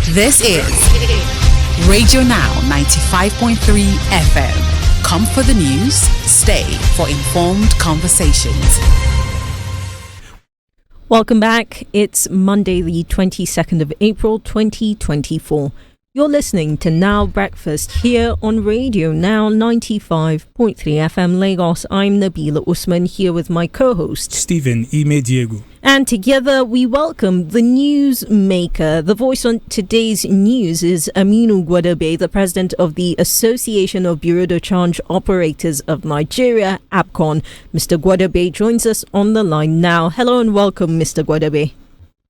This is Radio Now 95.3 FM. Come for the news, stay for informed conversations. Welcome back. It's Monday, the 22nd of April, 2024. You're listening to Now Breakfast here on Radio Now 95.3 FM Lagos. I'm Nabila Usman here with my co-host Stephen Ime Diego. And together we welcome the news maker. The voice on today's news is Aminu Gwadabe, the president of the Association of Bureau de Change Operators of Nigeria, ABCON. Mr. Gwadabe joins us on the line now. Hello and welcome, Mr. Gwadabe.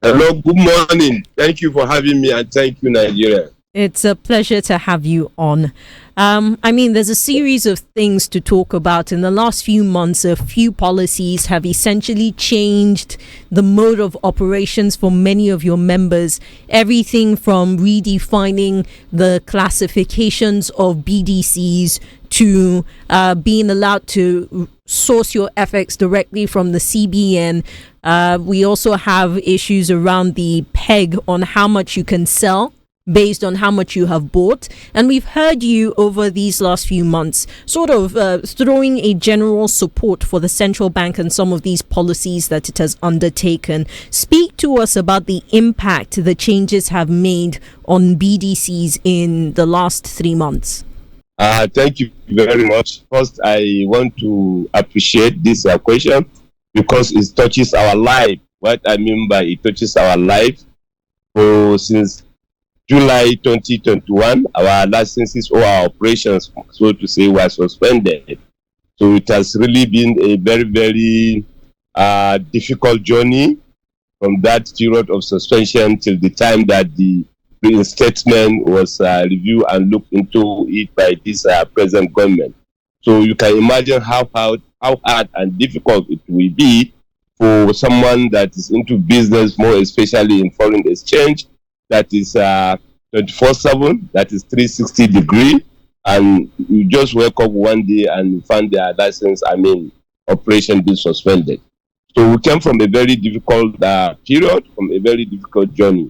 Hello, good morning. Thank you for having me and thank you, Nigeria. It's a pleasure to have you on. There's a series of things to talk about. In the last few months, a few policies have essentially changed the mode of operations for many of your members. Everything from redefining the classifications of BDCs to being allowed to source your FX directly from the CBN. We also have issues around the peg on how much you can sell based on how much you have bought. And we've heard you over these last few months sort of throwing a general support for the central bank and some of these policies that it has undertaken. Speak to us about the impact the changes have made on BDCs in the last 3 months. Thank you very much. First, I want to appreciate this question because it touches our life. What I mean by it touches our life, since July 2021, our licenses or our operations, so to say, were suspended. So it has really been a very, very difficult journey from that period of suspension till the time that the reinstatement was reviewed and looked into it by this present government. So you can imagine how hard and difficult it will be for someone that is into business, more especially in foreign exchange, that is 24/7, that is 360 degree, and you just wake up one day and find their license, operation being suspended. So we came from a very difficult period, from a very difficult journey.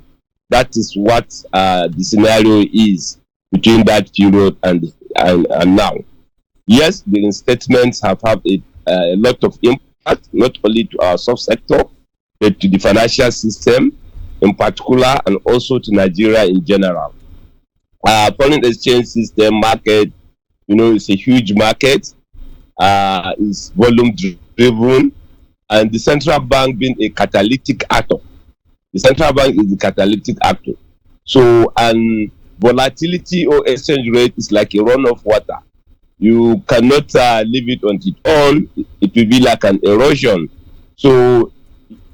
That is what the scenario is between that period and now. Yes, the reinstatements have had a lot of impact, not only to our subsector, but to the financial system in particular, and also to Nigeria in general. Foreign exchange system market, it's a huge market. It's volume driven, and the central bank being a catalytic actor. The central bank is the catalytic actor. So, and volatility or exchange rate is like a run of water. You cannot leave it on its own. It will be like an erosion. So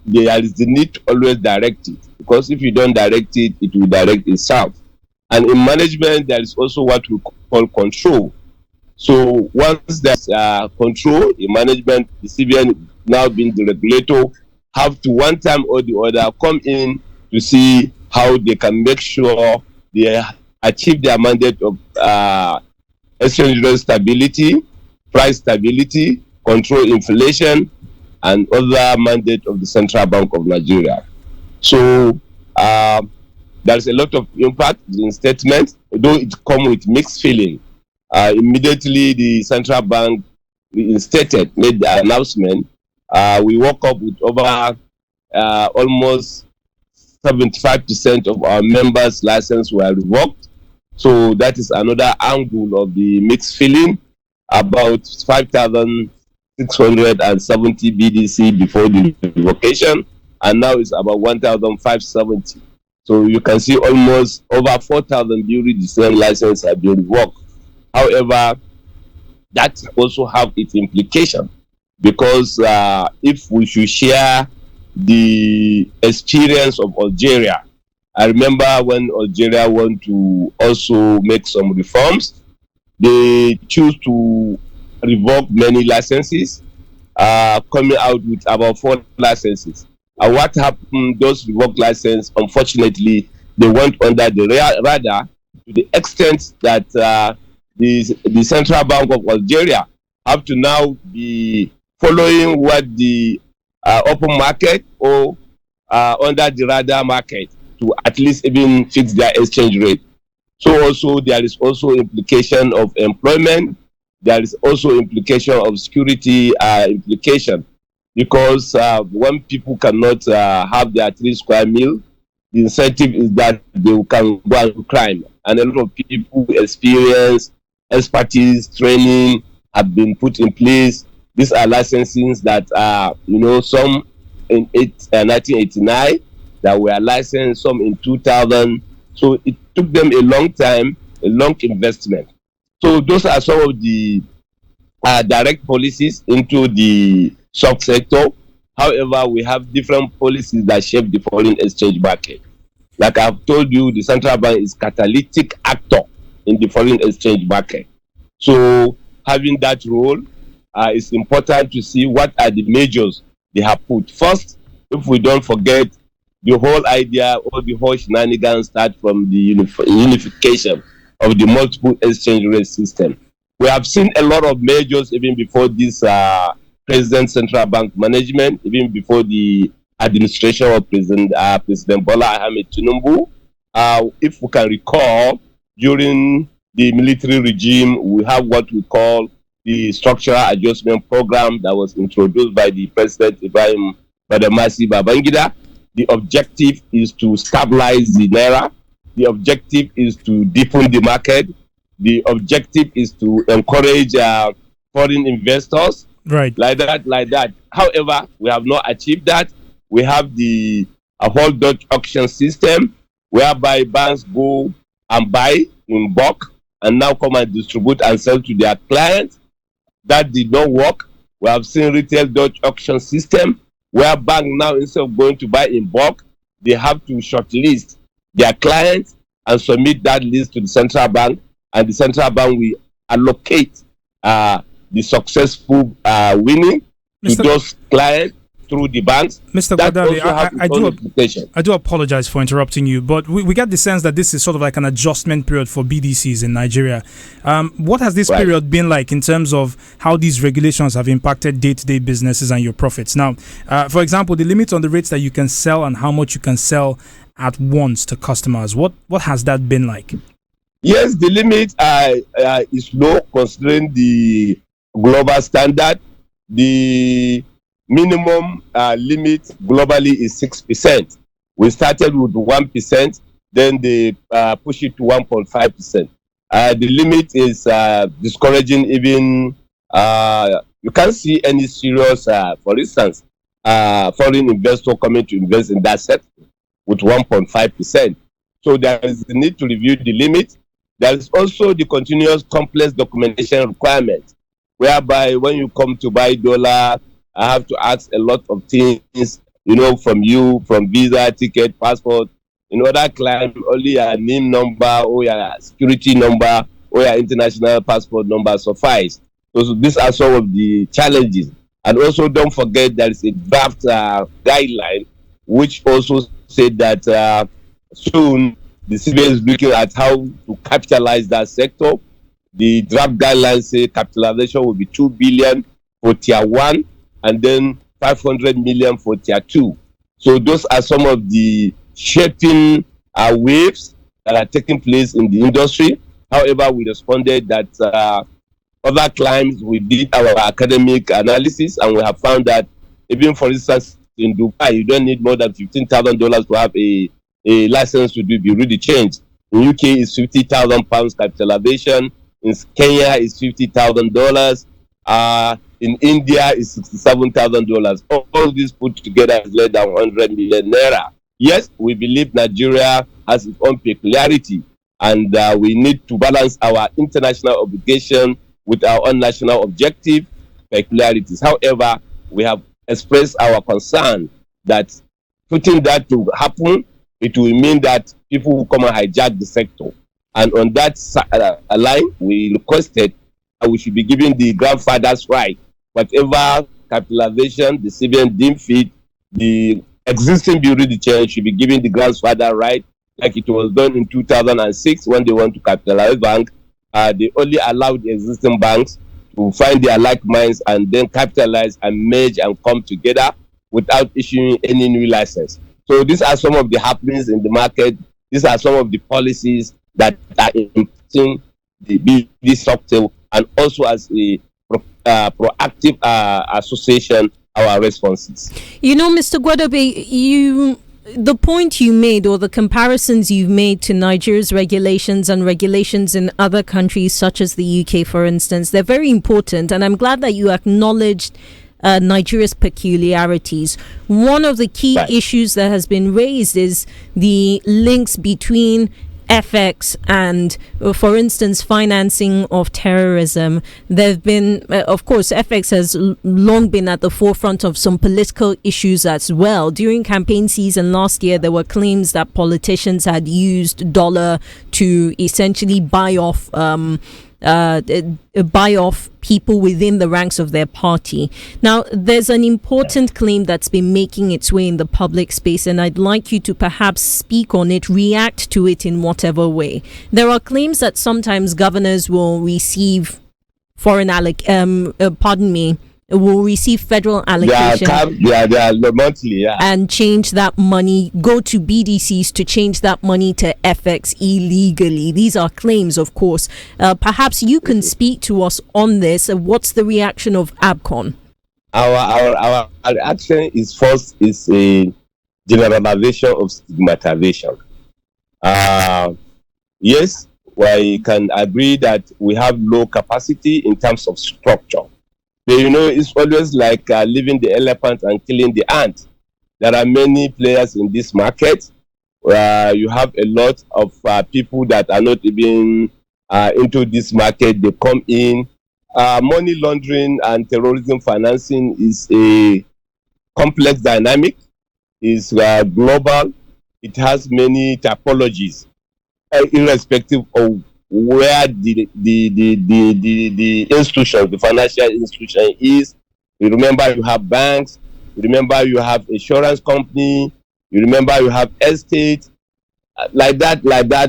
there is the need to always direct it, because if you don't direct it, it will direct itself. And in management, there is also what we call control. So once there's control in management, the CBN, now being the regulator, have to one time or the other come in to see how they can make sure they achieve their mandate of exchange rate stability, price stability, control inflation, and other mandate of the Central Bank of Nigeria. So there's a lot of impact in statements, although it comes with mixed feeling. Immediately the Central Bank made the announcement. We woke up with over almost 75% of our members' license were revoked. So that is another angle of the mixed feeling. About 5,670 BDC before the revocation, and now it's about 1,570. So you can see almost over 4,000 during the same license have been revoked. However, that also have its implication, because if we should share the experience of Algeria, I remember when Algeria want to also make some reforms, they choose to revoke many licenses, coming out with about 4 licenses. And what happened, those revoked licenses, unfortunately, they went under the radar to the extent that the Central Bank of Algeria have to now be following what the open market or under the radar market to at least even fix their exchange rate. So also there is also implication of employment. There is also implication of security implication, because when people cannot have their 3 square meal, the incentive is that they can go and crime. And a lot of people experience, expertise, training have been put in place. These are licensings that are, some in 1989 that were licensed, some in 2000. So it took them a long time, a long investment. So those are some of the direct policies into the subsector. However, we have different policies that shape the foreign exchange market. Like I've told you, the central bank is catalytic actor in the foreign exchange market. So having that role, it's important to see what are the measures they have put. First, if we don't forget, the whole idea or the whole shenanigans start from the unification of the multiple exchange rate system. We have seen a lot of measures even before this President Central Bank management, even before the administration of President Bola Ahmed Tinubu. If we can recall, during the military regime, we have what we call the structural adjustment program that was introduced by the President Ibrahim Badamasi Babangida. The objective is to stabilize the naira. The objective is to deepen the market. The objective is to encourage foreign investors. Right. Like that. However, we have not achieved that. We have the whole Dutch auction system, whereby banks go and buy in bulk and now come and distribute and sell to their clients. That did not work. We have seen retail Dutch auction system, where banks now, instead of going to buy in bulk, they have to shortlist their clients and submit that list to the central bank, and the central bank will allocate the successful winning to those clients through the banks. Mr. Gwadabe, I do apologize for interrupting you, but we get the sense that this is sort of like an adjustment period for BDCs in Nigeria. What has this period been like in terms of how these regulations have impacted day-to-day businesses and your profits? Now, for example, the limit on the rates that you can sell and how much you can sell at once to customers, what has that been like? Yes, the limit is low considering the global standard. The minimum limit globally is 6%. We started with 1%, then they push it to 1.5%. The limit is discouraging even, you can't see any serious, for instance, foreign investor coming to invest in that sector with 1.5%. So there is the need to review the limit. There is also the continuous complex documentation requirement, whereby when you come to buy dollar, I have to ask a lot of things, from you, from visa, ticket, passport. In order to claim only your name number or your security number or your international passport number suffice. So these are some of the challenges. And also don't forget there is a draft guideline which also said that soon the CBN is looking at how to capitalize that sector. The draft guidelines say capitalization will be 2 billion for tier 1 and then 500 million for tier 2. So those are some of the shaping waves that are taking place in the industry. However, we responded that other climes, we did our academic analysis, and we have found that even, for instance, in Dubai, you don't need more than $15,000 to have a license to do bureau change. In UK, it's £50,000 capitalization. In Kenya, it's $50,000. In India, it's $67,000. All this put together is less than 100 million naira. Yes, we believe Nigeria has its own peculiarity, and we need to balance our international obligation with our own national objective peculiarities. However, we have expressed our concern that putting that to happen, it will mean that people will come and hijack the sector. And on that line, we requested that we should be given the grandfather's right. Whatever capitalization the CBN deemed fit, the existing bureau de change should be given the grandfather right, like it was done in 2006 when they want to capitalize bank. They only allowed the existing banks to find their like minds and then capitalize and merge and come together without issuing any new license. So these are some of the happenings in the market. These are some of the policies that are impacting the BD sector, and also as a proactive association, our responses. You know, Mr. Gwadabe, the point you made, or the comparisons you've made to Nigeria's regulations and regulations in other countries such as the UK, for instance, they're very important, and I'm glad that you acknowledged Nigeria's peculiarities. One of the key issues that has been raised is the links between FX and, for instance, financing of terrorism. There have been, of course, FX has long been at the forefront of some political issues as well. During campaign season last year, there were claims that politicians had used dollar to essentially buy off people within the ranks of their party. Now, there's an important claim that's been making its way in the public space, and I'd like you to perhaps speak on it, react to it in whatever way. There are claims that sometimes governors will receive will receive federal allocation and change that money, go to BDCs to change that money to FX illegally. These are claims, of course. Perhaps you can speak to us on this. What's the reaction of ABCON? Our reaction is first is a generalization of stigmatization. Yes, we can agree that we have low capacity in terms of structure. But, it's always like leaving the elephant and killing the ant. There are many players in this market. You have a lot of people that are not even into this market. They come in. Money laundering and terrorism financing is a complex dynamic. It's global. It has many typologies, irrespective of where the institution, the financial institution is. You remember you have banks, you remember you have insurance company, you remember you have estate, like that,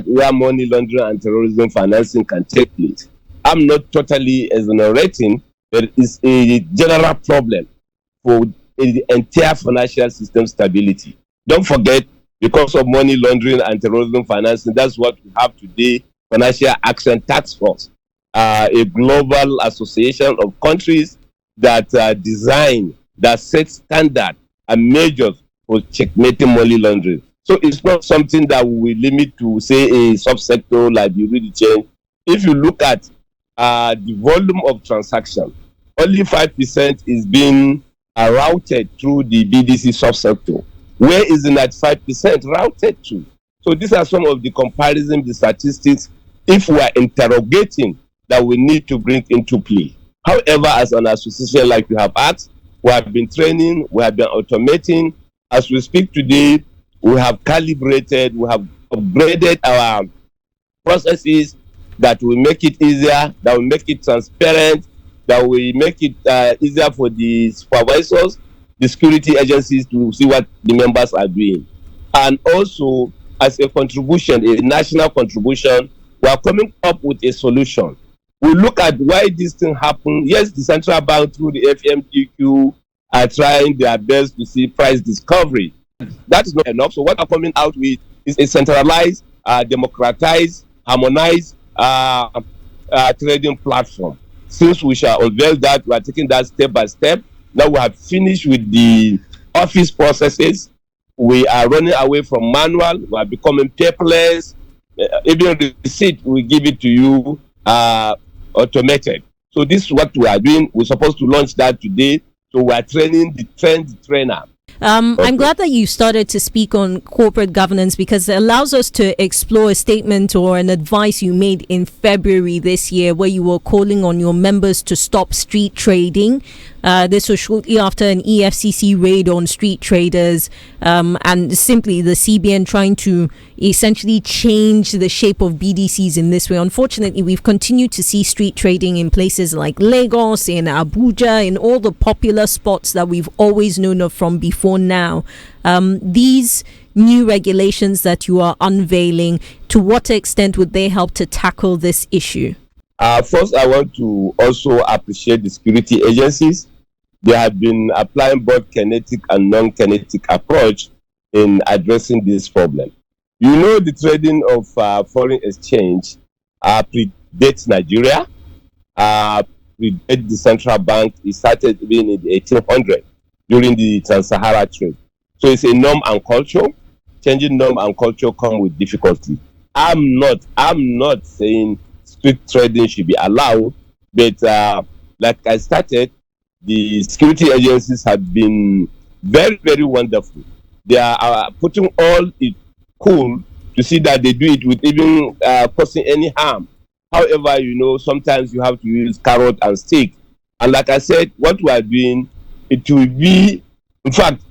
where money laundering and terrorism financing can take place. I'm not totally exonerating, but it's a general problem for the entire financial system stability. Don't forget, because of money laundering and terrorism financing, that's what we have today, Financial Action Task Force, a global association of countries that design, that set standard and measures for checkmating money laundering. So it's not something that we limit to, say, a subsector like the real change. If you look at the volume of transaction, only 5% is being routed through the BDC subsector. Where is that 5% routed to? So these are some of the comparisons, the statistics, if we are interrogating, that we need to bring into play. However, as an association, like you have asked, we have been training, we have been automating. As we speak today, we have calibrated, we have upgraded our processes that will make it easier, that will make it transparent, that will make it easier for the supervisors, the security agencies to see what the members are doing. And also, as a contribution, a national contribution, we are coming up with a solution. We look at why this thing happened. Yes, the central bank through the FMTQ are trying their best to see price discovery. That is not enough. So what are coming out with is a centralized, democratized, harmonized trading platform. Since we shall unveil that, we are taking that step by step. Now we have finished with the office processes. We are running away from manual. We are becoming paperless. Even receipt, we give it to you automated. So this is what we are doing. We're supposed to launch that today. So we are training the trainer. I'm glad that you started to speak on corporate governance, because it allows us to explore a statement or an advice you made in February this year, where you were calling on your members to stop street trading. This was shortly after an EFCC raid on street traders, and simply the CBN trying to essentially change the shape of BDCs in this way. Unfortunately, we've continued to see street trading in places like Lagos, in Abuja, in all the popular spots that we've always known of from before now. These new regulations that you are unveiling, to what extent would they help to tackle this issue? First, I want to also appreciate the security agencies. They have been applying both kinetic and non-kinetic approach in addressing this problem. You know, the trading of foreign exchange predates Nigeria, predates the central bank. It started even in the 1800s during the Trans-Sahara trade. So it's a norm and culture. Changing norm and culture come with difficulty. I'm not saying strict trading should be allowed, but like I started, the security agencies have been very, very wonderful. They are putting all it cool to see that they do it with even causing any harm. However, you know, sometimes you have to use carrot and stick. And like I said, what we are doing, it will be, in fact,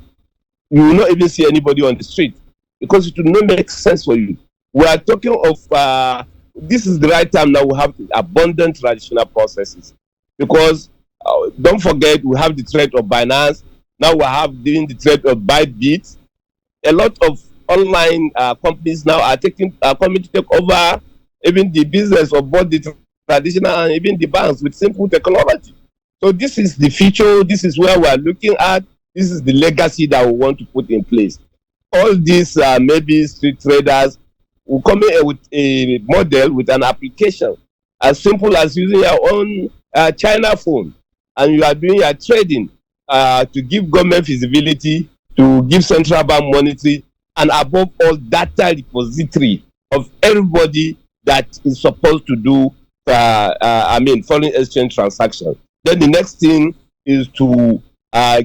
you will not even see anybody on the street because it will not make sense for you. We are talking of, this is the right time now we have abundant traditional processes. Because don't forget, we have the threat of Binance. Now we have doing the threat of Bybit. A lot of online companies now are coming to take over even the business of both the traditional and even the banks with simple technology. So this is the future. This is where we are looking at. This is the legacy that we want to put in place. All these maybe street traders will come in with a model, with an application as simple as using your own China phone, and you are doing your trading to give government visibility, to give central bank monitoring, and above all, data repository of everybody that is supposed to do, foreign exchange transactions. Then the next thing is to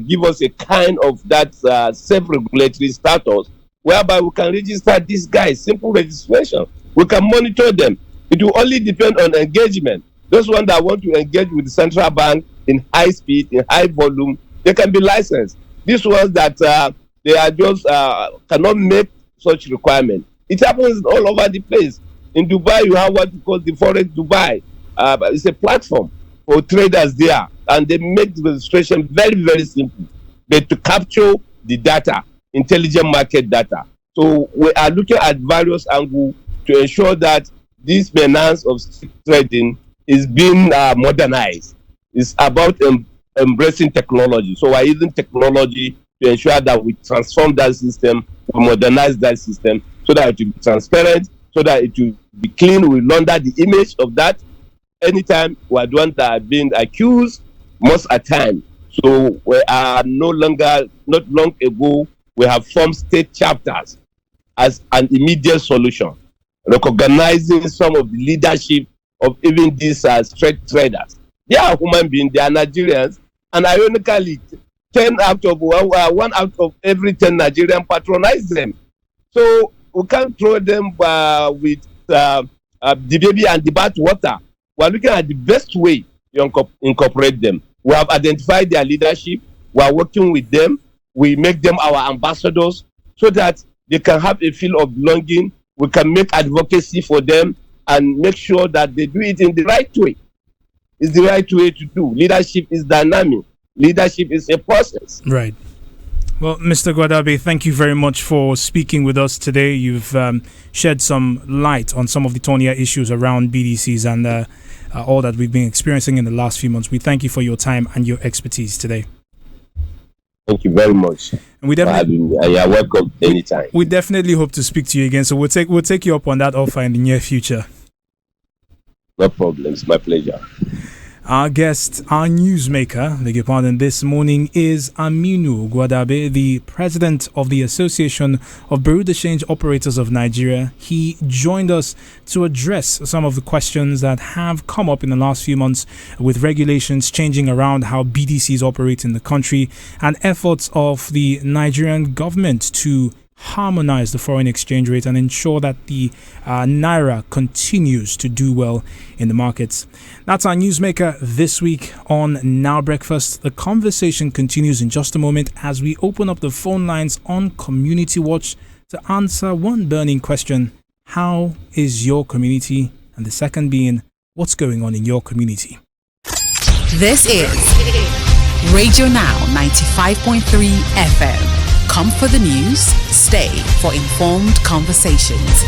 give us a kind of that self-regulatory status whereby we can register these guys, simple registration. We can monitor them. It will only depend on engagement. Those ones that want to engage with the central bank in high speed, in high volume, they can be licensed. These ones that they are just cannot make such requirement. It happens all over the place. In Dubai, you have what you call the Forex Dubai. It's a platform for traders there, and they make the registration very, very simple. But to capture the data, intelligent market data. So we are looking at various angles to ensure that this finance of trading is being modernized. It's about embracing technology. So we're using technology to ensure that we transform that system, we modernize that system so that it will be transparent, so that it will be clean. We launder the image of that. Anytime we are the ones that are being accused, most of the time. So we are no longer, not long ago, we have formed state chapters as an immediate solution, recognizing some of the leadership of even these street traders. They are human beings, they are Nigerians, and ironically, 1 out of every 10 Nigerians patronize them. So we can't throw them with the baby and the bath water. We're looking at the best way to incorporate them. We have identified their leadership. We are working with them. We make them our ambassadors so that they can have a feel of belonging. We can make advocacy for them and make sure that they do it in the right way. It's the right way to do. Leadership is dynamic. Leadership is a process. Right. Well, Mr. Gwadabe, thank you very much for speaking with us today. You've shed some light on some of the thornier issues around BDCs and all that we've been experiencing in the last few months. We thank you for your time and your expertise today. Thank you very much. And we definitely, you're welcome anytime. We definitely hope to speak to you again. So we'll take you up on that offer in the near future. No problem. It's my pleasure. Our guest, our newsmaker, beg your pardon, this morning is Aminu Gwadabe, the president of the Association of Bureau de Change Operators of Nigeria. He joined us to address some of the questions that have come up in the last few months with regulations changing around how BDCs operate in the country and efforts of the Nigerian government to harmonize the foreign exchange rate and ensure that the naira continues to do well in the markets. That's our newsmaker this week on Now Breakfast. The conversation continues in just a moment as we open up the phone lines on Community Watch to answer one burning question: how is your community? And the second being, what's going on in your community? This is Radio Now 95.3 FM. Come for the news, stay for informed conversations.